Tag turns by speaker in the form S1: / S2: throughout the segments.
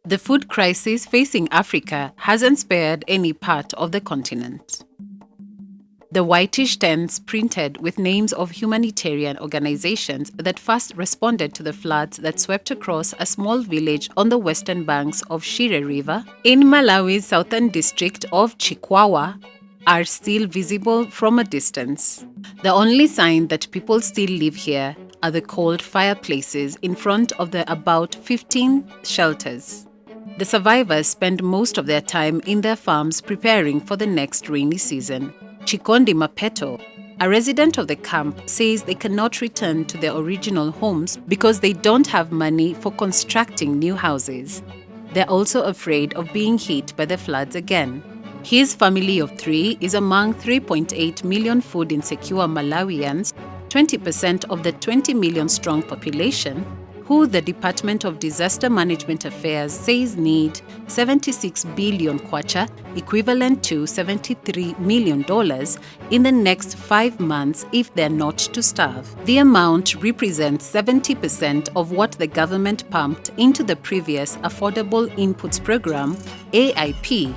S1: The food crisis facing Africa hasn't spared any part of the continent. The whitish tents printed with names of humanitarian organizations that first responded to the floods that swept across a small village on the western banks of Shire River in Malawi's southern district of Chikwawa are still visible from a distance. The only sign that people still live here are the cold fireplaces in front of the about 15 shelters. The survivors spend most of their time in their farms preparing for the next rainy season. Chikondi Mapeto, a resident of the camp, says they cannot return to their original homes because they don't have money for constructing new houses. They're also afraid of being hit by the floods again. His family of 3 is among 3.8 million food insecure Malawians, 20% of the 20 million strong population, who the Department of Disaster Management Affairs says need 76 billion kwacha, equivalent to $73 million, in the next 5 months if they're not to starve. The amount represents 70% of what the government pumped into the previous Affordable Inputs Program, AIP,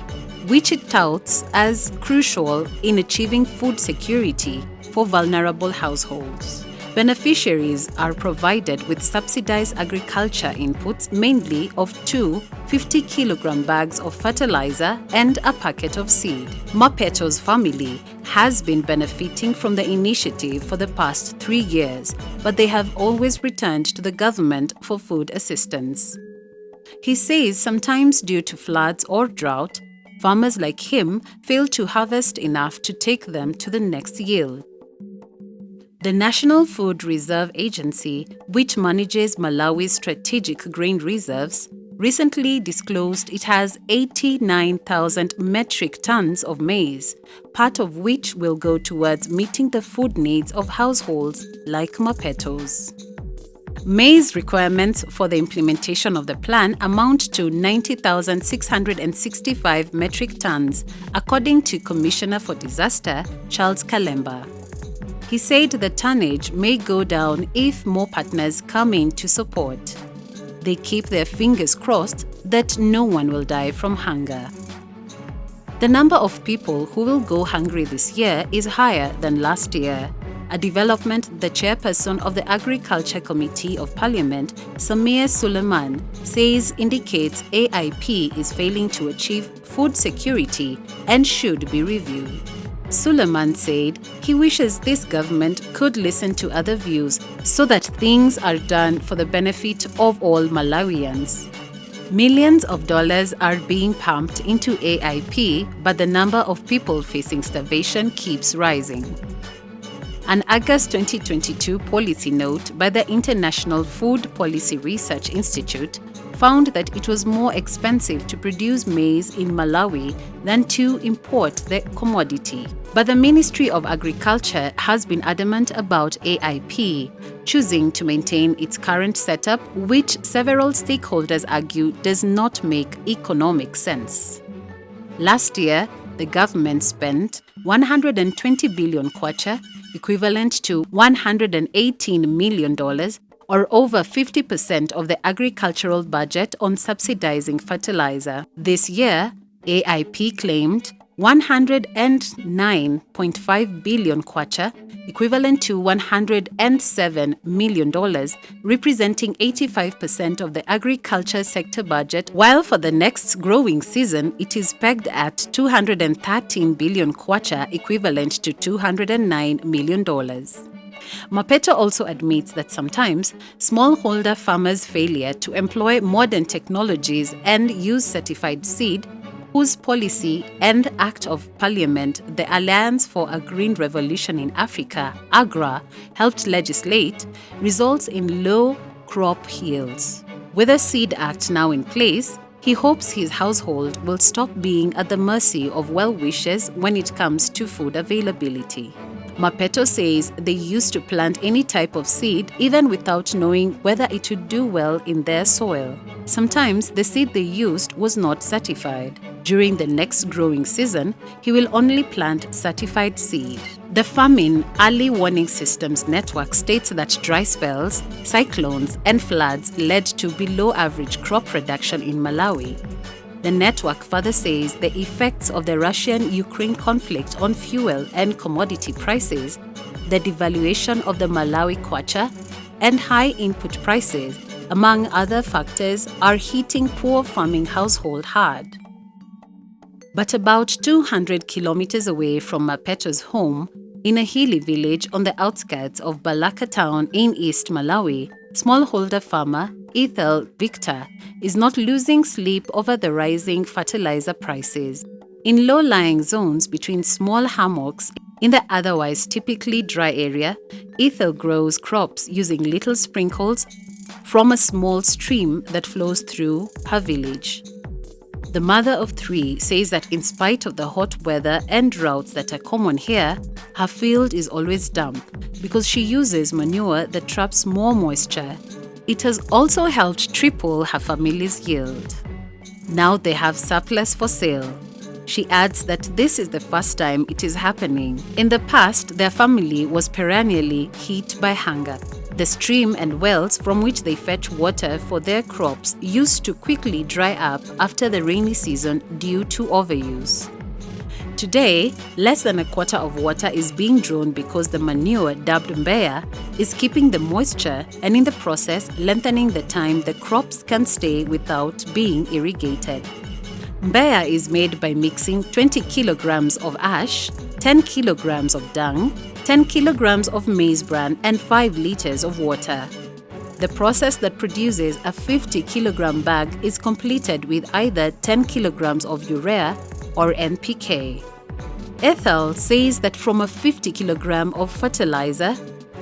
S1: which it touts as crucial in achieving food security for vulnerable households. Beneficiaries are provided with subsidized agriculture inputs, mainly of 2 50-kilogram bags of fertilizer and a packet of seed. Mapeto's family has been benefiting from the initiative for the past 3 years, but they have always returned to the government for food assistance. He says sometimes due to floods or drought, farmers like him fail to harvest enough to take them to the next yield. The National Food Reserve Agency, which manages Malawi's strategic grain reserves, recently disclosed it has 89,000 metric tons of maize, part of which will go towards meeting the food needs of households like Mapeto's. Maize requirements for the implementation of the plan amount to 90,665 metric tons, according to Commissioner for Disaster, Charles Kalemba. He said the tonnage may go down if more partners come in to support. They keep their fingers crossed that no one will die from hunger. The number of people who will go hungry this year is higher than last year, a development the chairperson of the Agriculture Committee of Parliament, Samir Suleiman, says indicates AIP is failing to achieve food security and should be reviewed. Suleiman said he wishes this government could listen to other views so that things are done for the benefit of all Malawians. Millions of dollars are being pumped into AIP, but the number of people facing starvation keeps rising. An August 2022 policy note by the International Food Policy Research Institute found that it was more expensive to produce maize in Malawi than to import the commodity. But the Ministry of Agriculture has been adamant about AIP, choosing to maintain its current setup, which several stakeholders argue does not make economic sense. Last year, the government spent 120 billion kwacha, equivalent to $118 million, or over 50% of the agricultural budget on subsidizing fertilizer. This year, AIP claimed 109.5 billion kwacha, equivalent to $107 million, representing 85% of the agriculture sector budget, while for the next growing season, it is pegged at 213 billion kwacha, equivalent to $209 million. Mapeto also admits that sometimes smallholder farmers' failure to employ modern technologies and use certified seed, whose policy and Act of Parliament the Alliance for a Green Revolution in Africa, AGRA, helped legislate, results in low crop yields. With the Seed Act now in place, he hopes his household will stop being at the mercy of well-wishers when it comes to food availability. Mapeto says they used to plant any type of seed even without knowing whether it would do well in their soil. Sometimes the seed they used was not certified. During the next growing season, he will only plant certified seed. The Famine Early Warning Systems Network states that dry spells, cyclones, and floods led to below-average crop production in Malawi. The network further says the effects of the Russian-Ukraine conflict on fuel and commodity prices, the devaluation of the Malawi kwacha, and high input prices, among other factors, are hitting poor farming households hard. But about 200 kilometers away from Mapeto's home, in a hilly village on the outskirts of Balaka town in East Malawi, smallholder farmer Ethel Victor is not losing sleep over the rising fertilizer prices. In low-lying zones between small hammocks in the otherwise typically dry area, Ethel grows crops using little sprinkles from a small stream that flows through her village. The mother of three says that in spite of the hot weather and droughts that are common here, her field is always damp because she uses manure that traps more moisture. It has also helped triple her family's yield. Now they have surplus for sale. She adds that this is the first time it is happening. In the past, their family was perennially hit by hunger. The stream and wells from which they fetch water for their crops used to quickly dry up after the rainy season due to overuse. Today, less than a quarter of water is being drawn because the manure, dubbed mbeya, is keeping the moisture and in the process lengthening the time the crops can stay without being irrigated. Mbeya is made by mixing 20 kilograms of ash, 10 kilograms of dung, 10 kilograms of maize bran and 5 liters of water. The process that produces a 50 kilogram bag is completed with either 10 kilograms of urea or NPK. Ethel says that from a 50 kilogram of fertilizer,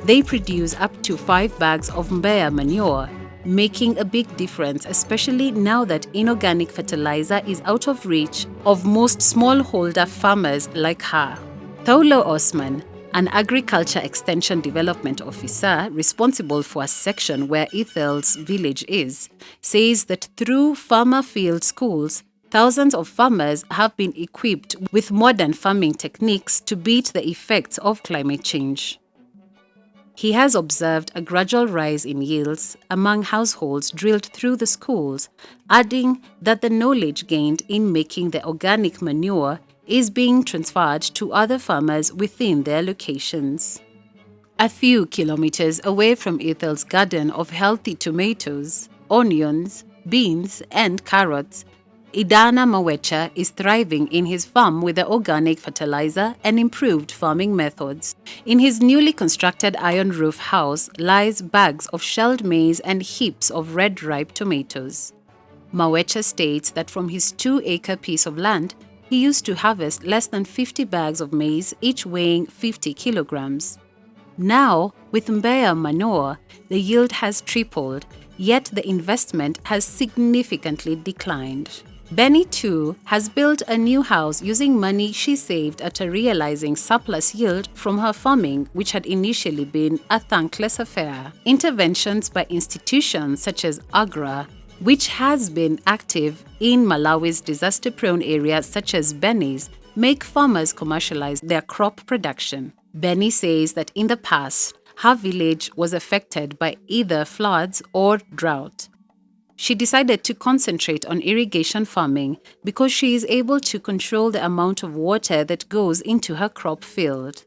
S1: they produce up to 5 bags of mbeya manure, making a big difference, especially now that inorganic fertilizer is out of reach of most smallholder farmers like her. Thaulo Osman, an agriculture extension development officer responsible for a section where Ethel's village is, says that through farmer field schools, thousands of farmers have been equipped with modern farming techniques to beat the effects of climate change. He has observed a gradual rise in yields among households drilled through the schools, adding that the knowledge gained in making the organic manure is being transferred to other farmers within their locations. A few kilometers away from Ethel's garden of healthy tomatoes, onions, beans, and carrots, Idana Mawecha is thriving in his farm with the organic fertilizer and improved farming methods. In his newly constructed iron roof house lies bags of shelled maize and heaps of red ripe tomatoes. Mawecha states that from his 2-acre piece of land, he used to harvest less than 50 bags of maize, each weighing 50 kilograms. Now, with mbeya manure, the yield has tripled, yet the investment has significantly declined. Benny, too, has built a new house using money she saved after realizing surplus yield from her farming, which had initially been a thankless affair. Interventions by institutions such as AGRA, which has been active in Malawi's disaster-prone areas such as Benny's, make farmers commercialize their crop production. Benny says that in the past, her village was affected by either floods or drought. She decided to concentrate on irrigation farming because she is able to control the amount of water that goes into her crop field.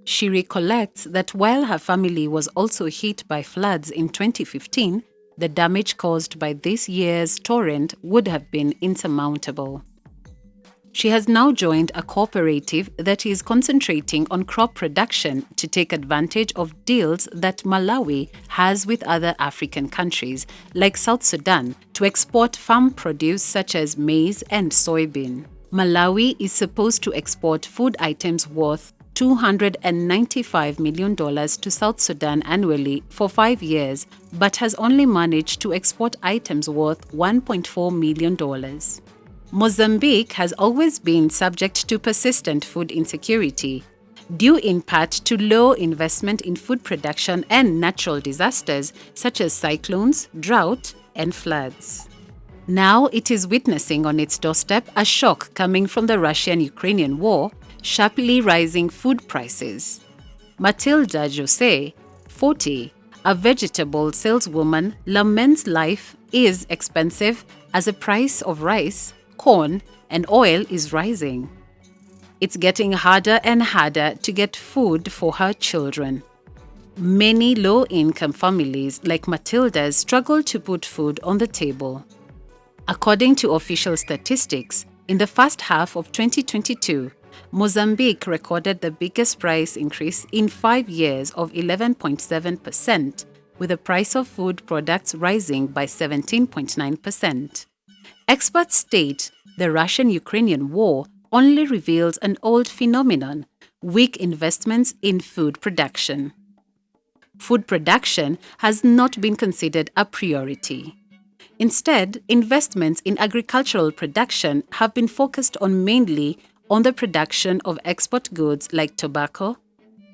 S1: She recollects that while her family was also hit by floods in 2015, the damage caused by this year's torrent would have been insurmountable. She has now joined a cooperative that is concentrating on crop production to take advantage of deals that Malawi has with other African countries, like South Sudan, to export farm produce such as maize and soybean. Malawi is supposed to export food items worth $295 million to South Sudan annually for 5 years, but has only managed to export items worth $1.4 million. Mozambique has always been subject to persistent food insecurity, due in part to low investment in food production and natural disasters such as cyclones, drought, and floods. Now it is witnessing on its doorstep a shock coming from the Russian-Ukrainian war, sharply rising food prices. Matilda Jose, 40, a vegetable saleswoman, laments life is expensive as the price of rice, corn, and oil is rising. It's getting harder and harder to get food for her children. Many low-income families like Matilda's struggle to put food on the table. According to official statistics, in the first half of 2022, Mozambique recorded the biggest price increase in 5 years of 11.7%, with the price of food products rising by 17.9%. Experts state the Russian-Ukrainian war only reveals an old phenomenon: weak investments in food production. Food production has not been considered a priority. Instead, investments in agricultural production have been focused on mainly on the production of export goods like tobacco,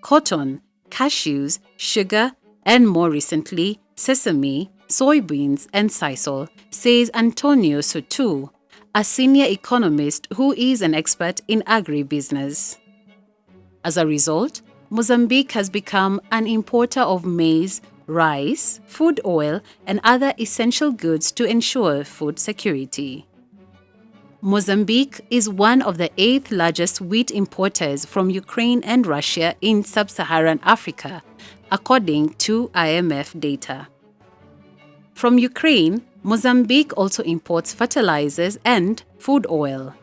S1: cotton, cashews, sugar, and more recently, sesame, soybeans, and sisal, says Antonio Sotu, a senior economist who is an expert in agribusiness. As a result, Mozambique has become an importer of maize, rice, food oil, and other essential goods to ensure food security. Mozambique is one of the 8th largest wheat importers from Ukraine and Russia in sub-Saharan Africa, according to IMF data. From Ukraine, Mozambique also imports fertilizers and food oil.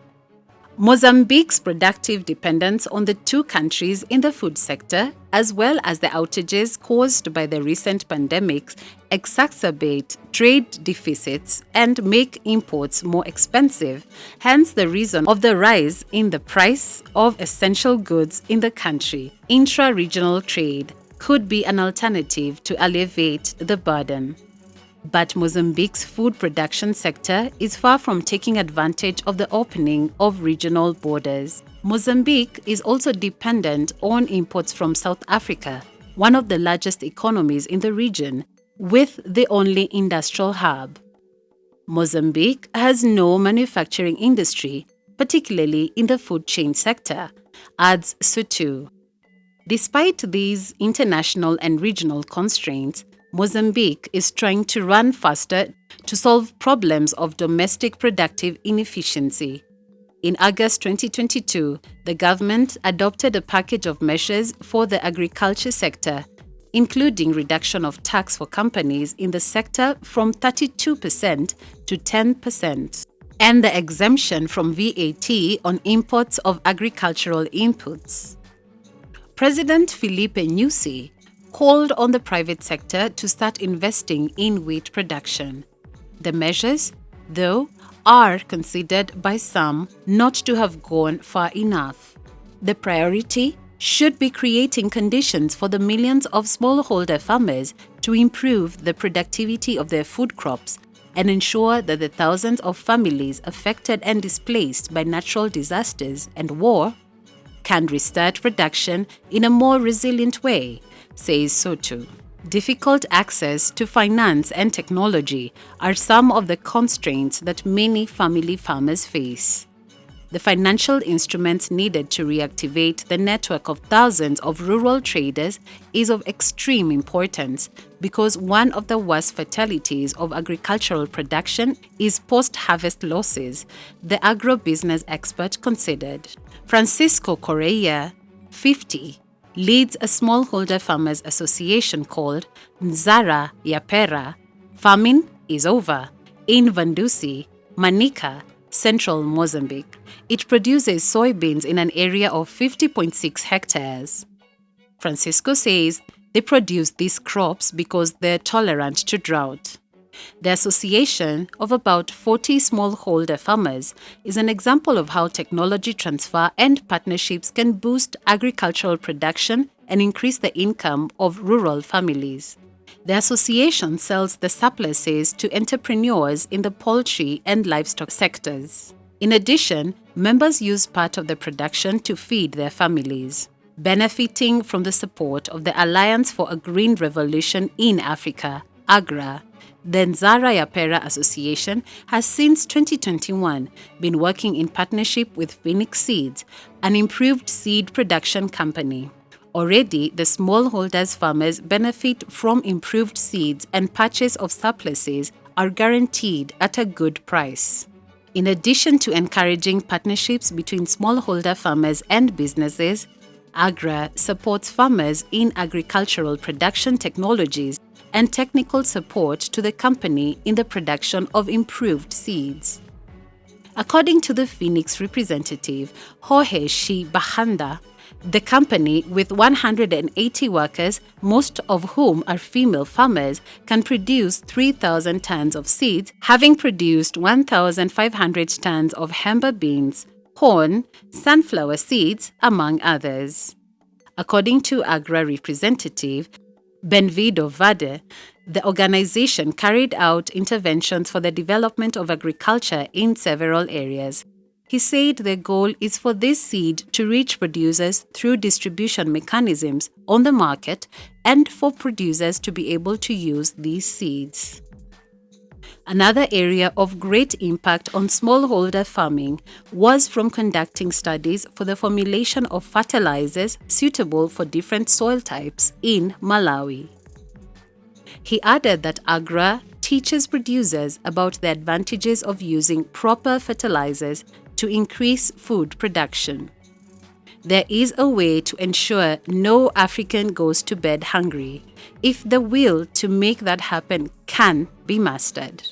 S1: Mozambique's productive dependence on the two countries in the food sector, as well as the outages caused by the recent pandemics, exacerbate trade deficits and make imports more expensive, hence the reason of the rise in the price of essential goods in the country. Intra-regional trade could be an alternative to alleviate the burden. But Mozambique's food production sector is far from taking advantage of the opening of regional borders. Mozambique is also dependent on imports from South Africa, one of the largest economies in the region, with the only industrial hub. Mozambique has no manufacturing industry, particularly in the food chain sector, adds Sutu. Despite these international and regional constraints, Mozambique is trying to run faster to solve problems of domestic productive inefficiency. In August 2022, the government adopted a package of measures for the agriculture sector, including reduction of tax for companies in the sector from 32% to 10%, and the exemption from VAT on imports of agricultural inputs. President Filipe Nyusi called on the private sector to start investing in wheat production. The measures, though, are considered by some not to have gone far enough. The priority should be creating conditions for the millions of smallholder farmers to improve the productivity of their food crops and ensure that the thousands of families affected and displaced by natural disasters and war can restart production in a more resilient way, says Sotu. Difficult access to finance and technology are some of the constraints that many family farmers face. The financial instruments needed to reactivate the network of thousands of rural traders is of extreme importance because one of the worst fatalities of agricultural production is post-harvest losses, the agribusiness expert considered. Francisco Correa, 50, leads a smallholder farmers association called Nzara Yapera. Farming is over in Vandusi, Manica, central Mozambique. It produces soybeans in an area of 50.6 hectares. Francisco says they produce these crops because they're tolerant to drought. The association of about 40 smallholder farmers is an example of how technology transfer and partnerships can boost agricultural production and increase the income of rural families. The association sells the surpluses to entrepreneurs in the poultry and livestock sectors. In addition, members use part of the production to feed their families. Benefiting from the support of the Alliance for a Green Revolution in Africa, AGRA, The Nzara Yapera Association has since 2021 been working in partnership with Phoenix Seeds, an improved seed production company. Already, the smallholders farmers benefit from improved seeds and purchase of surpluses are guaranteed at a good price. In addition to encouraging partnerships between smallholder farmers and businesses, AGRA supports farmers in agricultural production technologies and technical support to the company in the production of improved seeds. According to the Phoenix representative, Jorge Shi Bahanda, the company, with 180 workers, most of whom are female farmers, can produce 3,000 tons of seeds, having produced 1,500 tons of hemba beans, corn, sunflower seeds, among others. According to AGRA representative Benvido Vade, the organization carried out interventions for the development of agriculture in several areas. He said the goal is for this seed to reach producers through distribution mechanisms on the market and for producers to be able to use these seeds. Another area of great impact on smallholder farming was from conducting studies for the formulation of fertilizers suitable for different soil types in Malawi. He added that AGRA teaches producers about the advantages of using proper fertilizers to increase food production. There is a way to ensure no African goes to bed hungry if the will to make that happen can be mastered.